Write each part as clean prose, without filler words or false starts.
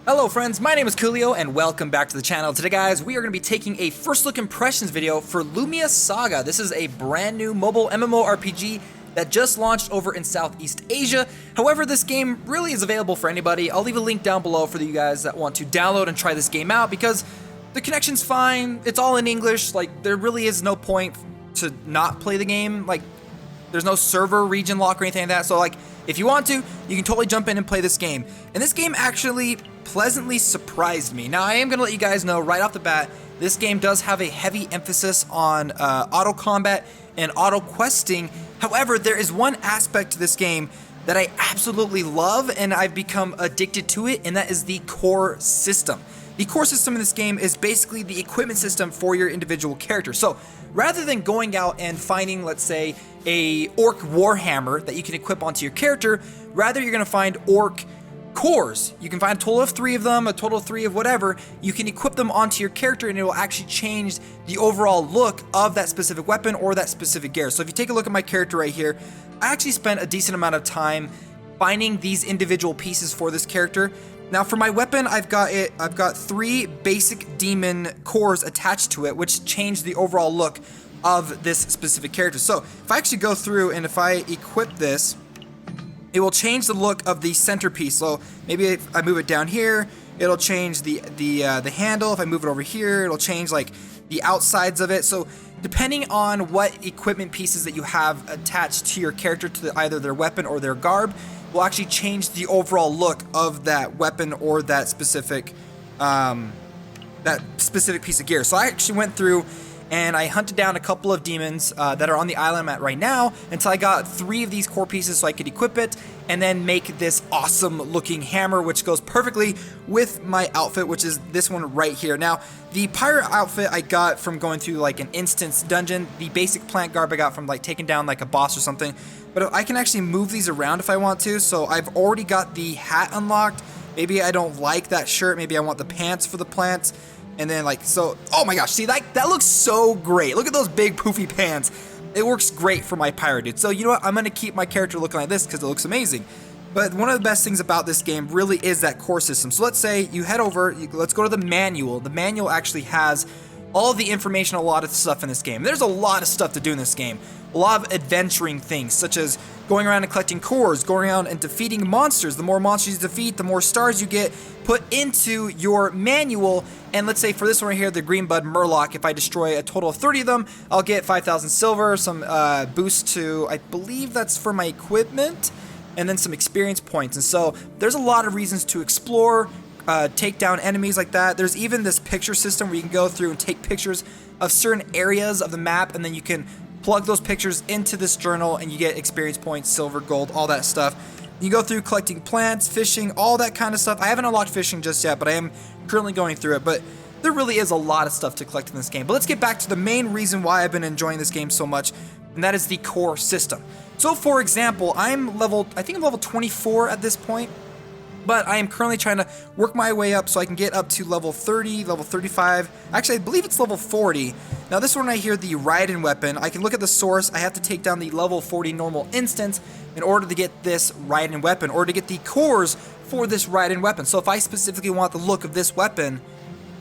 Hello friends, my name is Koolio and welcome back to the channel. Today guys, we are going to be taking a first look impressions video for Lumia Saga. This is a brand new mobile MMORPG that just launched over in Southeast Asia. However, this game really is available for anybody. I'll leave a link down below for you guys that want to download and try this game out because the connection's fine, it's all in English, like there really is no point to not play the game. Like there's no server region lock or anything like that, so like if you want to, you can totally jump in and play this game. And this game actually pleasantly surprised me. Now I am going to let you guys know right off the bat, this game does have a heavy emphasis on auto combat and auto questing. However, there is one aspect to this game that I absolutely love and I've become addicted to it, and that is the core system. The core system in this game is basically the equipment system for your individual character. So rather than going out and finding, let's say, a orc warhammer that you can equip onto your character, rather you're going to find orc cores. You can find a total of 3 of them, a total of 3 of whatever. You can equip them onto your character and it will actually change the overall look of that specific weapon or that specific gear. So if you take a look at my character right here, I actually spent a decent amount of time finding these individual pieces for this character. Now for my weapon, I've got 3 basic demon cores attached to it, which change the overall look of this specific character. So if I actually go through and if I equip this, it will change the look of the centerpiece. So maybe if I move it down here, it'll change the handle. If I move it over here, it'll change like the outsides of it. So depending on what equipment pieces that you have attached to your character, to either their weapon or their garb, will actually change the overall look of that weapon or that specific piece of gear. So I actually went through and I hunted down a couple of demons that are on the island I'm at right now until I got 3 of these core pieces so I could equip it and then make this awesome looking hammer, which goes perfectly with my outfit, which is this one right here. Now, the pirate outfit I got from going through like an instance dungeon. The basic plant garb I got from like taking down like a boss or something. But I can actually move these around if I want to. So I've already got the hat unlocked. Maybe I don't like that shirt. Maybe I want the pants for the plants. And then like, so, oh my gosh, see that looks so great. Look at those big poofy pants. It works great for my pirate dude. So you know what, I'm gonna keep my character looking like this because it looks amazing. But one of the best things about this game really is that core system. So let's say you head over, let's go to the manual. The manual actually has all of the information, a lot of stuff in this game. There's a lot of stuff to do in this game. A lot of adventuring things, such as going around and collecting cores, going around and defeating monsters. The more monsters you defeat, the more stars you get put into your manual. And let's say for this one right here, the green bud murloc, if I destroy a total of 30 of them, I'll get 5,000 silver, some boost to, I believe that's for my equipment, and then some experience points. And so there's a lot of reasons to explore, take down enemies like that. There's even this picture system where you can go through and take pictures of certain areas of the map, and then you can plug those pictures into this journal and you get experience points, silver, gold, all that stuff. You go through collecting plants, fishing, all that kind of stuff. I haven't unlocked fishing just yet, but I am currently going through it. But there really is a lot of stuff to collect in this game. But let's get back to the main reason why I've been enjoying this game so much, and that is the core system. So for example, I think I'm level 24 at this point. But I am currently trying to work my way up so I can get up to level 30, level 35. Actually, I believe it's level 40. Now this one right here, the Raiden weapon, I can look at the source. I have to take down the level 40 normal instance in order to get this Raiden weapon, or to get the cores for this Raiden weapon. So if I specifically want the look of this weapon,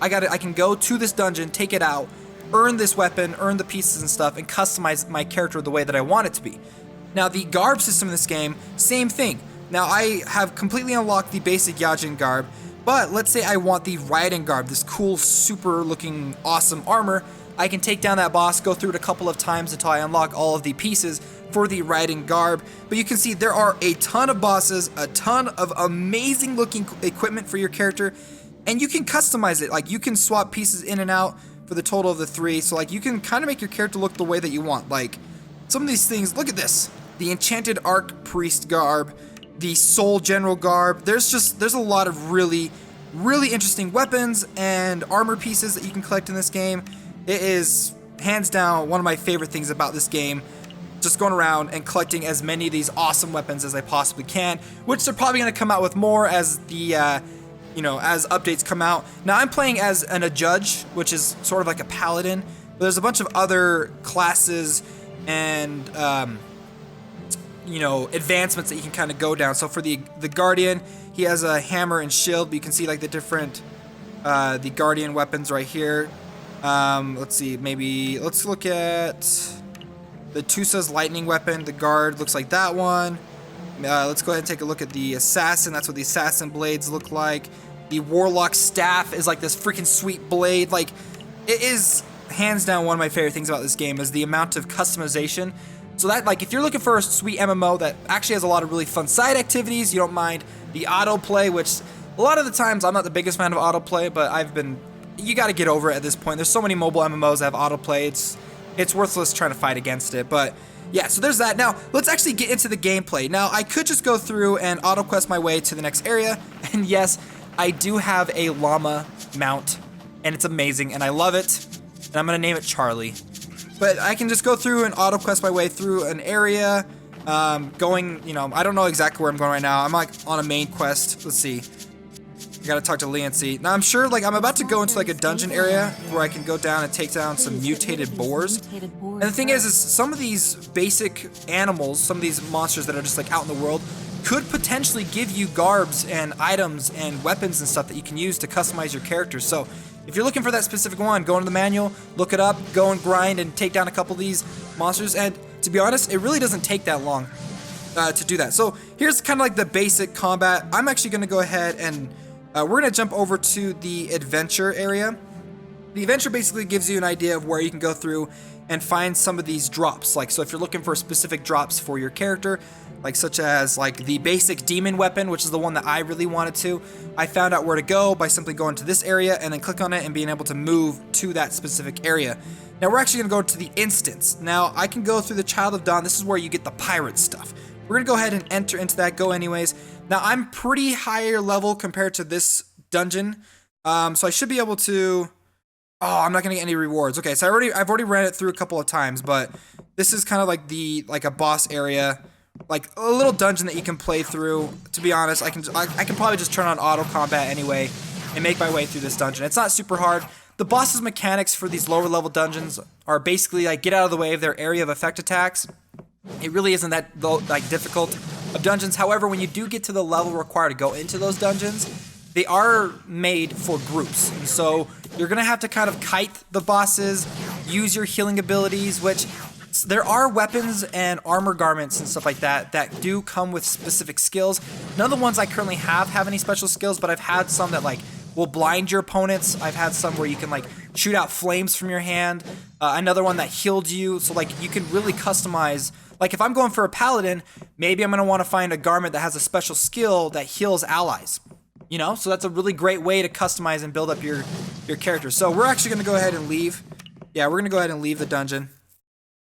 I can go to this dungeon, take it out, earn this weapon, earn the pieces and stuff, and customize my character the way that I want it to be. Now the garb system in this game, same thing. Now I have completely unlocked the basic Yajin garb, but let's say I want the Raiden garb, this cool, super looking, awesome armor. I can take down that boss, go through it a couple of times until I unlock all of the pieces for the Raiden garb. But you can see there are a ton of bosses, a ton of amazing looking equipment for your character, and you can customize it. Like you can swap pieces in and out for the total of the 3, so like you can kind of make your character look the way that you want. Like some of these things, look at this, the Enchanted Arc Priest garb, the Soul General garb. There's a lot of really interesting weapons and armor pieces that you can collect in this game. It is hands down one of my favorite things about this game, just going around and collecting as many of these awesome weapons as I possibly can, which they're probably going to come out with more as the as updates come out. Now I'm playing as a judge, which is sort of like a paladin, but there's a bunch of other classes and advancements that you can kind of go down. So for the Guardian, He has a hammer and shield, but you can see like the different, the guardian weapons right here. Let's see, maybe let's look at the Tusa's lightning weapon. The guard looks like that one. Let's go ahead and take a look at the assassin. That's what the assassin blades look like. The warlock staff is like this freaking sweet blade. Like, it is hands down one of my favorite things about this game is the amount of customization. So that, like, if you're looking for a sweet MMO that actually has a lot of really fun side activities, you don't mind the autoplay, which a lot of the times I'm not the biggest fan of autoplay, but you got to get over it at this point. There's so many mobile MMOs that have autoplay. It's worthless trying to fight against it, but yeah, so there's that. Now, let's actually get into the gameplay. Now, I could just go through and auto-quest my way to the next area, and yes, I do have a llama mount, and it's amazing, and I love it, and I'm going to name it Charlie. But I can just go through and auto-quest my way through an area, going, you know, I don't know exactly where I'm going right now. I'm like on a main quest. Let's see. I gotta talk to Leoncy. Now I'm sure, like, I'm about to go into like a dungeon area where I can go down and take down some mutated boars. And the thing is some of these basic animals, some of these monsters that are just like out in the world, could potentially give you garbs and items and weapons and stuff that you can use to customize your character. So if you're looking for that specific one, go into the manual, look it up, go and grind and take down a couple of these monsters. And to be honest, it really doesn't take that long to do that. So here's kind of like the basic combat. I'm actually gonna go ahead and we're going to jump over to the adventure area. The adventure basically gives you an idea of where you can go through and find some of these drops. Like, so if you're looking for specific drops for your character, like such as like the basic demon weapon, which is the one that I really wanted to, I found out where to go by simply going to this area and then click on it and being able to move to that specific area. Now we're actually going to go to the instance. Now I can go through the Child of Dawn. This is where you get the pirate stuff. We're going to go ahead and enter into that, go anyways. Now, I'm pretty higher level compared to this dungeon, so I should be able to... Oh, I'm not going to get any rewards. Okay, so I've already ran it through a couple of times, but this is kind of like a boss area, like a little dungeon that you can play through. To be honest, I can probably just turn on auto combat anyway and make my way through this dungeon. It's not super hard. The boss's mechanics for these lower level dungeons are basically like get out of the way of their area of effect attacks. It really isn't that like difficult of dungeons. However, when you do get to the level required to go into those dungeons, they are made for groups. And so you're going to have to kind of kite the bosses, use your healing abilities, which there are weapons and armor garments and stuff like that that do come with specific skills. None of the ones I currently have any special skills, but I've had some that like will blind your opponents. I've had some where you can like shoot out flames from your hand. Another one that healed you. So like you can really customize. Like if I'm going for a paladin, maybe I'm going to want to find a garment that has a special skill that heals allies. You know, so that's a really great way to customize and build up your character. So we're actually going to go ahead and leave. Yeah, we're going to go ahead and leave the dungeon.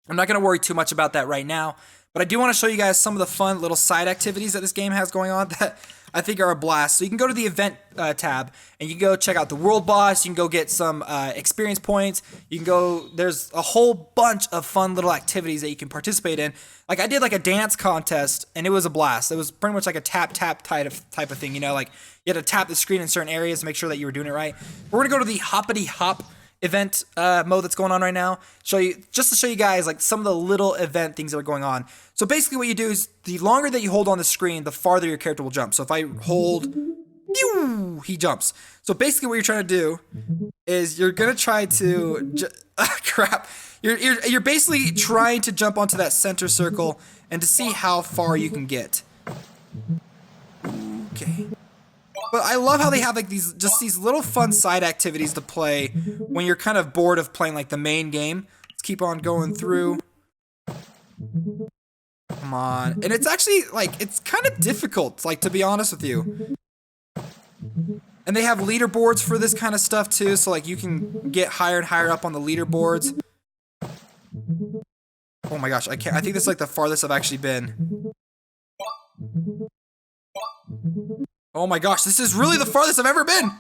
I'm not going to worry too much about that right now, but I do want to show you guys some of the fun little side activities that this game has going on that I think are a blast. So you can go to the event tab and you can go check out the world boss. You can go get some experience points. You can go, there's a whole bunch of fun little activities that you can participate in. Like I did like a dance contest and it was a blast. It was pretty much like a tap type of thing, you know, like you had to tap the screen in certain areas to make sure that you were doing it right. We're going to go to the hoppity hop event mode that's going on right now. Just to show you guys like some of the little event things that are going on. So basically what you do is the longer that you hold on the screen, the farther your character will jump. So if I hold, he jumps. So basically what you're trying to do is you're gonna try to crap. You're basically trying to jump onto that center circle and to see how far you can get. Okay. But I love how they have like these little fun side activities to play when you're kind of bored of playing like the main game. Let's keep on going through. Come on. And it's actually like, it's kind of difficult, like to be honest with you. And they have leaderboards for this kind of stuff too, so like you can get higher and higher up on the leaderboards. Oh my gosh, I think this is like the farthest I've actually been. Oh my gosh, this is really the farthest I've ever been!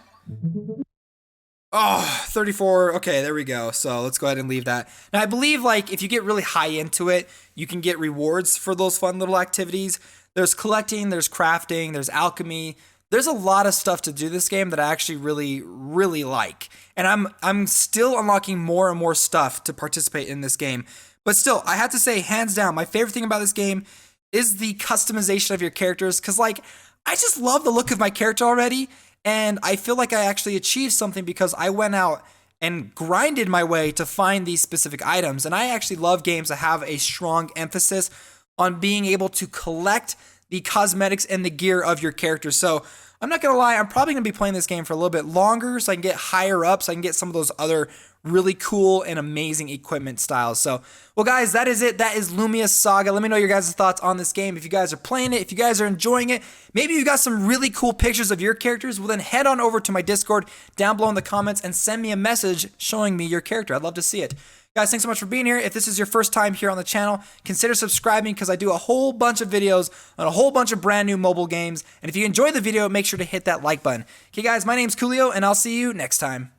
Oh, 34, okay, there we go. So let's go ahead and leave that. Now I believe like if you get really high into it, you can get rewards for those fun little activities. There's collecting, there's crafting, there's alchemy. There's a lot of stuff to do this game that I actually really like. And I'm still unlocking more and more stuff to participate in this game. But still, I have to say, hands down, my favorite thing about this game is the customization of your characters. Because like, I just love the look of my character already, and I feel like I actually achieved something because I went out and grinded my way to find these specific items. And I actually love games that have a strong emphasis on being able to collect the cosmetics and the gear of your character. So I'm not gonna lie, I'm probably gonna be playing this game for a little bit longer so I can get higher up, so I can get some of those other really cool and amazing equipment styles. So, well guys, that is it. That is Lumia Saga. Let me know your guys' thoughts on this game. If you guys are playing it, if you guys are enjoying it, maybe you got some really cool pictures of your characters, well then head on over to my Discord down below in the comments and send me a message showing me your character. I'd love to see it. Guys, thanks so much for being here. If this is your first time here on the channel, consider subscribing because I do a whole bunch of videos on a whole bunch of brand new mobile games. And if you enjoyed the video, make sure to hit that like button. Okay guys, my name's Koolio and I'll see you next time.